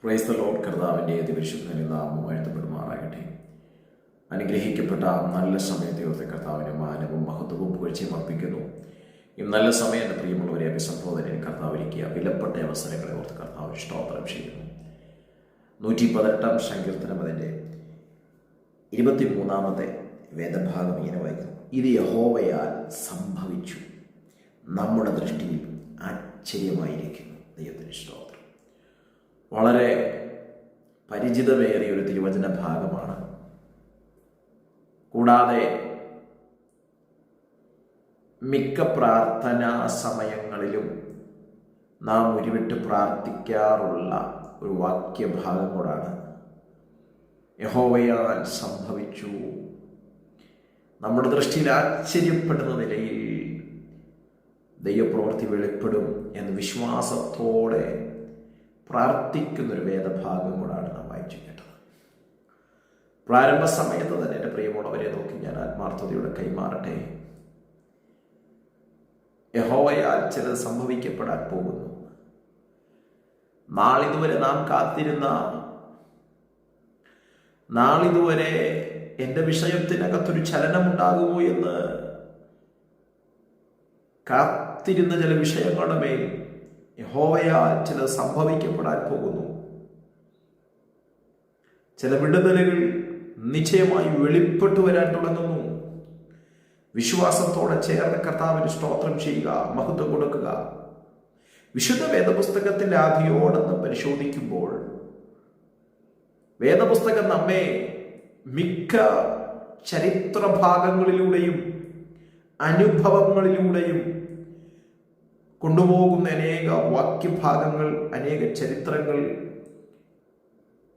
Praise the Lord. കർത്താവിൻ്റെ അതിപരിശുദ്ധ നാമം വാഴ്ത്തപ്പെടുമാറാകട്ടെ. അനുഗ്രഹിക്കപ്പെട്ട നല്ല സമയത്തെ ഓർത്ത് കർത്താവിൻ്റെ മാനവും മഹത്വവും പുകഴ്ചയും അർപ്പിക്കുന്നു. ഈ നല്ല സമയം എൻ്റെ പ്രിയമുള്ളവരെ അഭിസംബോധനയിൽ കർത്താവിരിക്കുക വിലപ്പെട്ട അവസരങ്ങളെ ഓർത്ത് കർത്താവ് സ്തോത്രം ചെയ്യുന്നു. 118 സങ്കീർത്തനം അതിൻ്റെ 23 വേദഭാഗം ഇങ്ങനെ വായിക്കുന്നു. ഇത് യഹോവയാൽ സംഭവിച്ചു, നമ്മുടെ ദൃഷ്ടിയിൽ ആശ്ചര്യമായിരിക്കുന്നു. ദൈവത്തിന് സ്തോത്രം. വളരെ പരിചിതമേറിയ ഒരു തിരുവചന ഭാഗമാണ്. കൂടാതെ മിക്ക പ്രാർത്ഥനാ സമയങ്ങളിലും നാം ഉരുവിട്ട് പ്രാർത്ഥിക്കാറുള്ള ഒരു വാക്യഭാഗം കൂടാണ്. യഹോവയാൽ സംഭവിച്ചു, നമ്മുടെ ദൃഷ്ടിയിൽ ആശ്ചര്യപ്പെടുന്ന നിലയിൽ ദൈവപ്രവൃത്തി വെളിപ്പെടും എന്ന് വിശ്വാസത്തോടെ പ്രാർത്ഥിക്കുന്നൊരു വേദഭാഗം കൂടാണ് നാം വായിച്ചു കേട്ടത്. പ്രാരംഭ സമയത്ത് തന്നെ എൻ്റെ പ്രിയമുള്ളവരെ നോക്കി ഞാൻ ആത്മാർത്ഥതയോടെ കൈമാറട്ടെ. യഹോവയാൽ ചിലത് സംഭവിക്കപ്പെടാൻ പോകുന്നു. നാളിതുവരെ നാം കാത്തിരുന്ന, നാളിതുവരെ എൻ്റെ വിഷയത്തിനകത്തൊരു ചലനമുണ്ടാകുമോ എന്ന് കാത്തിരുന്ന ചില വിഷയങ്ങളുടെ മേൽ യഹോവയാൽ ചിലത് സംഭവിക്കപ്പെടാൻ പോകുന്നു. ചില വിടുതലുകൾ നിശ്ചയമായി വെളിപ്പെട്ടു വരാൻ തുടങ്ങുന്നു. വിശ്വാസത്തോടെ ചേർന്ന് കർത്താവിന് സ്തോത്രം ചെയ്യുക, മഹത്വം കൊടുക്കുക. വിശുദ്ധ വേദപുസ്തകത്തിന്റെ ആദിയോടൊന്ന് പരിശോധിക്കുമ്പോൾ വേദപുസ്തകം നമ്മെ മിക്ക ചരിത്ര ഭാഗങ്ങളിലൂടെയും അനുഭവങ്ങളിലൂടെയും കൊണ്ടുപോകുന്ന അനേക വാക്യഭാഗങ്ങൾ, അനേക ചരിത്രങ്ങൾ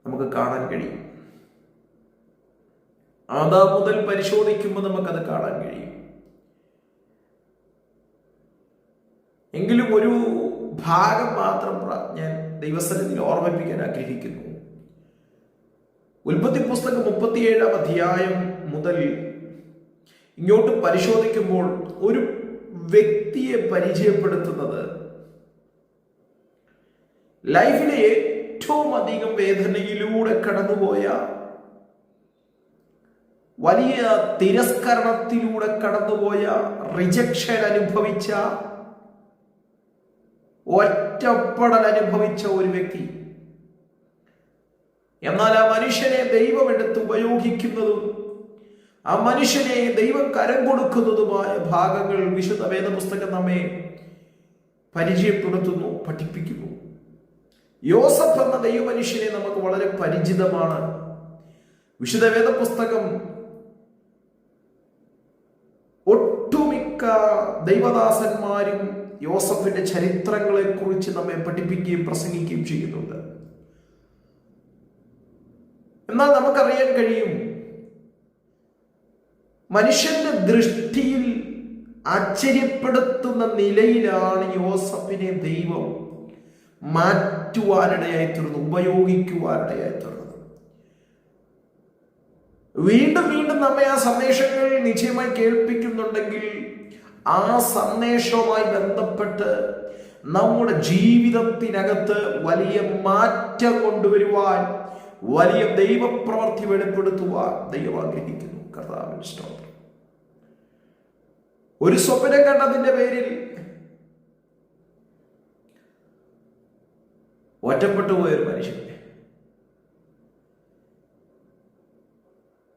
നമുക്ക് കാണാൻ കഴിയും. ആദാം മുതൽ പരിശോധിക്കുമ്പോൾ നമുക്കത് കാണാൻ കഴിയും. എങ്കിലും ഒരു ഭാഗം മാത്രം ഞാൻ ദൈവസന്നിധിയിൽ ഓർമ്മിപ്പിക്കാൻ ആഗ്രഹിക്കുന്നു. ഉൽപ്പത്തി പുസ്തകം 37 അധ്യായം മുതൽ ഇങ്ങോട്ട് പരിശോധിക്കുമ്പോൾ ഒരു വ്യക്തിയെ പരിചയപ്പെടുത്തുന്നത് ലൈഫിലെ ഏറ്റവും അധികം വേദനയിലൂടെ കടന്നുപോയ, വലിയ തിരസ്കരണത്തിലൂടെ കടന്നുപോയ, റിജക്ഷൻ അനുഭവിച്ച, ഒറ്റപ്പെടൽ അനുഭവിച്ച ഒരു വ്യക്തി. എന്നാൽ ആ മനുഷ്യനെ ദൈവം എടുത്ത് ഉപയോഗിക്കുന്നതും ആ മനുഷ്യനെ ദൈവം കരം കൊടുക്കുന്നതുമായ ഭാഗങ്ങൾ വിശുദ്ധ വേദപുസ്തകം നമ്മെ പരിചയപ്പെടുത്തുന്നു, പഠിപ്പിക്കുന്നു. യോസഫ് എന്ന ദൈവമനുഷ്യനെ നമുക്ക് വളരെ പരിചിതമാണ്. വിശുദ്ധ വേദപുസ്തകം ഒട്ടുമിക്ക ദൈവദാസന്മാരും യോസഫിന്റെ ചരിത്രങ്ങളെ കുറിച്ച് നമ്മെ പഠിപ്പിക്കുകയും പ്രസംഗിക്കുകയും ചെയ്യുന്നുണ്ട്. എന്നാൽ നമുക്കറിയാൻ കഴിയും, മനുഷ്യന്റെ ദൃഷ്ടിയിൽ ആശ്ചര്യപ്പെടുത്തുന്ന നിലയിലാണ് യോസഫിനെ ദൈവം മാറ്റുവാനിടയായി തീർന്നു, ഉപയോഗിക്കുവാനിടയായി തീർന്നത്. വീണ്ടും വീണ്ടും നമ്മെ ആ സന്ദേശങ്ങൾ നിശ്ചയമായി കേൾപ്പിക്കുന്നുണ്ടെങ്കിൽ ആ സന്ദേശവുമായി ബന്ധപ്പെട്ട് നമ്മുടെ ജീവിതത്തിനകത്ത് വലിയ മാറ്റം കൊണ്ടുവരുവാൻ, വലിയ ദൈവപ്രവൃത്തി വെളിപ്പെടുത്തുവാൻ ദൈവം ആഗ്രഹിക്കുന്നു. കർത്താവിന്റെ സ്തോത്രം. ഒരു സ്വപ്നം കണ്ടതിന്റെ പേരിൽ ഒറ്റപ്പെട്ടു പോയൊരു മനുഷ്യൻ,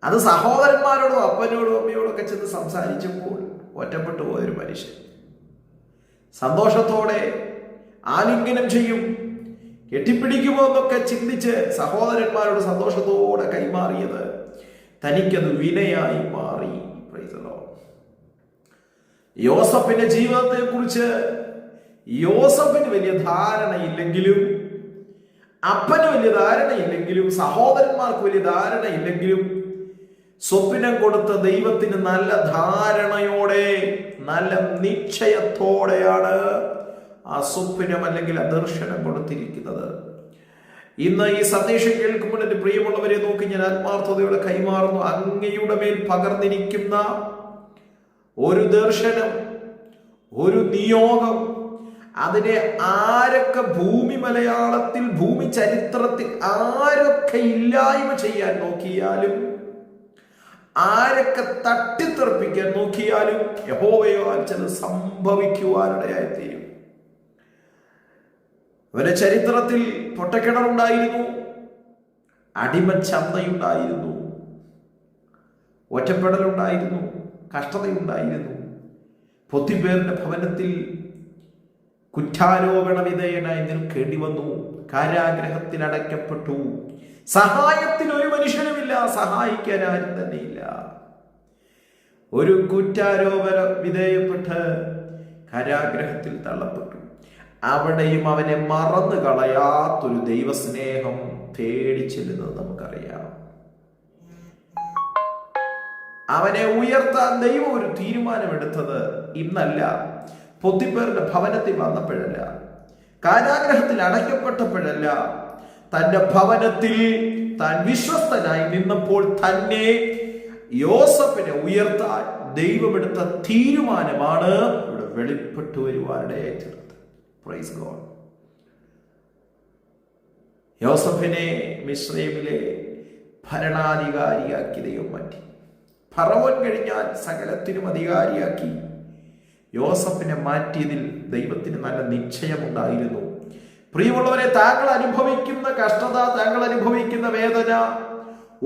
അത് സഹോദരന്മാരോടും അപ്പനോടും അമ്മയോടും ഒക്കെ ചെന്ന് സംസാരിച്ചപ്പോൾ ഒറ്റപ്പെട്ടു പോയൊരു മനുഷ്യൻ സന്തോഷത്തോടെ ആലിംഗനം ചെയ്യും, കെട്ടിപ്പിടിക്കുമോ എന്നൊക്കെ ചിന്തിച്ച് സഹോദരന്മാരോട് സന്തോഷത്തോടെ കൈമാറിയത് തനിക്കത് വിനയായി മാറി. Praise the Lord. യോസഫിന്റെ ജീവിതത്തെ കുറിച്ച് യോസഫിന് വലിയ ധാരണയില്ലെങ്കിലും, അപ്പന് വലിയ ധാരണയില്ലെങ്കിലും, സഹോദരന്മാർക്ക് വലിയ ധാരണയില്ലെങ്കിലും, സ്വപ്നം കൊടുത്ത ദൈവത്തിന് നല്ല ധാരണയോടെ, നല്ല നിശ്ചയത്തോടെയാണ് ആ സ്വപ്നം അല്ലെങ്കിൽ ആ ദർശനം കൊടുത്തിരിക്കുന്നത്. ഇന്ന് ഈ സന്ദേശം കേൾക്കുമ്പോൾ എൻ്റെ പ്രിയമുള്ളവരെ നോക്കി ഞാൻ ആത്മാർത്ഥതയോടെ കൈമാറുന്നു. അങ്ങയുടെ മേൽ പകർന്നിരിക്കുന്ന ഒരു ദർശനം, ഒരു നിയോഗം, അതിനെ ആരൊക്കെ ഭൂമി മലയാളത്തിൽ, ഭൂമി ചരിത്രത്തിൽ ആരൊക്കെ ഇല്ലായ്മ ചെയ്യാൻ നോക്കിയാലും, ആരൊക്കെ തട്ടിത്തെറിപ്പിക്കാൻ നോക്കിയാലും യഹോവയാൽ ചിലത് സംഭവിക്കുവാനിടയായിത്തീരും. അവരുടെ ചരിത്രത്തിൽ പൊട്ടക്കിണറുണ്ടായിരുന്നു, അടിമച്ചന്തയുണ്ടായിരുന്നു, ഒറ്റപ്പെടലുണ്ടായിരുന്നു, കഷ്ടതയുണ്ടായിരുന്നു. പൊത്തിപ്പേറിന്റെ ഭവനത്തിൽ കുറ്റാരോപണ വിധേയനായി നിൽക്കേണ്ടി വന്നു, കാരാഗ്രഹത്തിൽ അടയ്ക്കപ്പെട്ടു. സഹായത്തിന് ഒരു മനുഷ്യനുമില്ല, സഹായിക്കാൻ ആരും തന്നെയില്ല. ഒരു കുറ്റാരോപണ വിധേയപ്പെട്ട് കാരാഗ്രഹത്തിൽ തള്ളപ്പെട്ടു. അവിടെയും അവനെ മറന്നു കളയാത്തൊരു ദൈവസ്നേഹം തേടി ചെല്ലുന്നത് നമുക്കറിയാം. അവനെ ഉയർത്താൻ ദൈവം ഒരു തീരുമാനമെടുത്തത് ഇന്നല്ല, പൊത്തിപ്പേറിന്റെ ഭവനത്തിൽ വന്നപ്പോഴല്ല, കാരാഗ്രഹത്തിൽ അടയ്ക്കപ്പെട്ടപ്പോഴല്ല, തന്റെ ഭവനത്തിൽ താൻ വിശ്വസ്തനായി നിന്നപ്പോൾ തന്നെ യോസഫിനെ ഉയർത്താൻ ദൈവമെടുത്ത തീരുമാനമാണ് ഇവിടെ വെളിപ്പെട്ടു വരുവാനിടയായി തീർന്നത്. Praise God. യോസഫിനെ മിസ്രൈമിലെ ഭരണാധികാരിയാക്കി ദൈവം മാറ്റി. ഫറവോൻ കഴിഞ്ഞാൽ സകലത്തിനും അധികാരിയാക്കി യോസഫിനെ മാറ്റിയതിൽ ദൈവത്തിന് നല്ല നിശ്ചയമുണ്ടായിരുന്നു. പ്രിയമുള്ളവരെ, താങ്കൾ അനുഭവിക്കുന്ന കഷ്ടത, താങ്കൾ അനുഭവിക്കുന്ന വേദന,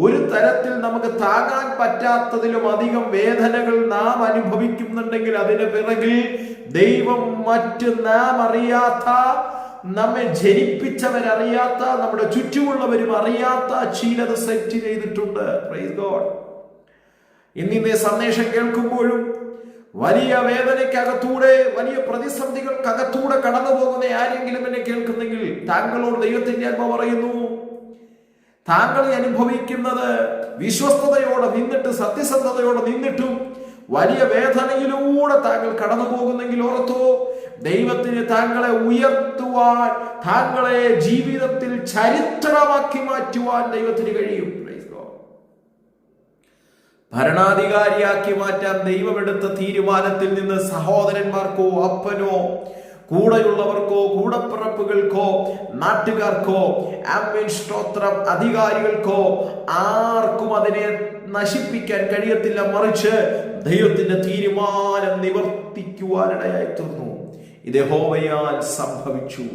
ഒരു തരത്തിൽ നമുക്ക് താങ്ങാൻ പറ്റാത്തതിലും അധികം വേദനകൾ നാം അനുഭവിക്കുന്നുണ്ടെങ്കിൽ അതിന് പിറകിൽ ദൈവം മറ്റ് നാം അറിയാത്ത, നമ്മെ ജനിപ്പിച്ചവരറിയാത്ത, നമ്മുടെ ചുറ്റുമുള്ളവരും അറിയാത്ത ചിലത് സെറ്റ് ചെയ്തിട്ടുണ്ട്. Praise God. ഇന്നീ സന്ദേശം കേൾക്കുമ്പോഴും വലിയ വേദനയ്ക്കകത്തൂടെ, വലിയ പ്രതിസന്ധികൾക്കകത്തൂടെ കടന്നു പോകുന്ന ആരെങ്കിലും എന്നെ കേൾക്കുന്നെങ്കിൽ താങ്കളോട് ദൈവത്തിന്റെ ആത്മ പറയുന്നു, താങ്കൾ അനുഭവിക്കുന്നത് വിശ്വസ്തയോടെ നിന്നിട്ട്, സത്യസന്ധതയോടെ നിന്നിട്ടും വലിയ വേദനയിലൂടെ താങ്കൾ കടന്നു പോകുന്നെങ്കിൽ ഓർത്തോ, ദൈവത്തിന് താങ്കളെ ഉയർത്തുവാൻ, താങ്കളെ ജീവിതത്തിൽ ചരിത്രമാക്കി മാറ്റുവാൻ ദൈവത്തിന് കഴിയും. ഭരണാധികാരിയാക്കി മാറ്റാൻ ദൈവമെടുത്ത തീരുമാനത്തിൽ നിന്ന് സഹോദരന്മാർക്കോ, അപ്പനോ, കൂടെയുള്ളവർക്കോ, കൂടപ്പിറപ്പുകൾക്കോ, നാട്ടുകാർക്കോ, സ്തോത്രം, അധികാരികൾക്കോ ആർക്കും അതിനെ നശിപ്പിക്കാൻ കഴിയത്തില്ല. മറിച്ച് ദൈവത്തിന്റെ തീരുമാനം നിവർത്തിക്കുവാനിടയായി തീർന്നു. ഇത് യഹോവയാൽ സംഭവിച്ചു,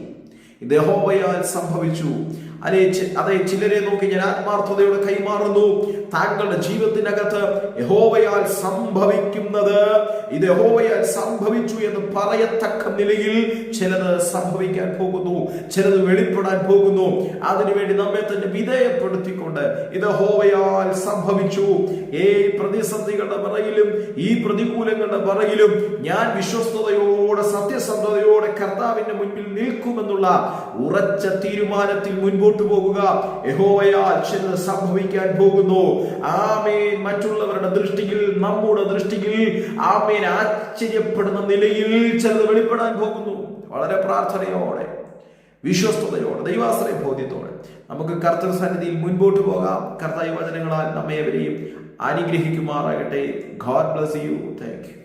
ഇത് യഹോവയാൽ സംഭവിച്ചു. അതെ, ചിലരെ നോക്കി ഞാൻ ആത്മാർത്ഥതയോടെ കൈമാറുന്നു. താങ്കളുടെ ജീവിതത്തിനകത്ത് യഹോവയാൽ സംഭവിക്കുന്നത്, ഇത് യഹോവയാൽ സംഭവിച്ചു എന്ന് പറയത്തക്ക നിലയിൽ ചിലത് സംഭവിക്കാൻ പോകുന്നു, ചിലത് വെളിപ്പെടാൻ പോകുന്നു. അതിനുവേണ്ടി നമ്മെ തന്നെ വിധേയപ്പെടുത്തിക്കൊണ്ട് ഇത് യഹോവയാൽ സംഭവിച്ചു. ഈ പ്രതിസന്ധികളുടെ പറയിലും, ഈ പ്രതികൂലങ്ങളുടെ പറയിലും ഞാൻ വിശ്വസ്തയോടെ, സത്യസന്ധതയോടെ കർത്താവിന്റെ മുൻപിൽ നിൽക്കുമെന്നുള്ള ഉറച്ച തീരുമാനത്തിൽ മുൻപോട്ട് പോകുക. യഹോവയാൽ ചിലത് സംഭവിക്കാൻ പോകുന്നു. ആമേൻ. മറ്റുള്ളവരുടെ ദൃഷ്ടിയിൽ, നമ്മുടെ ദൃഷ്ടിയിൽ ആമേൻ ആശ്ചര്യപ്പെടുന്ന നിലയിൽ ചിലത് വെളിപ്പെടാൻ പോകുന്നു. വളരെ പ്രാർത്ഥനയോടെ, വിശ്വസ്തയോടെ, ദൈവാശ്രയ ബോധ്യത്തോടെ നമുക്ക് കർത്തൃ സന്നിധിയിൽ മുൻപോട്ട് പോകാം. കർത്താവ് വചനങ്ങളാൽ നമ്മേവരെയും അനുഗ്രഹിക്കുമാറാകട്ടെ. God bless you. Thank you.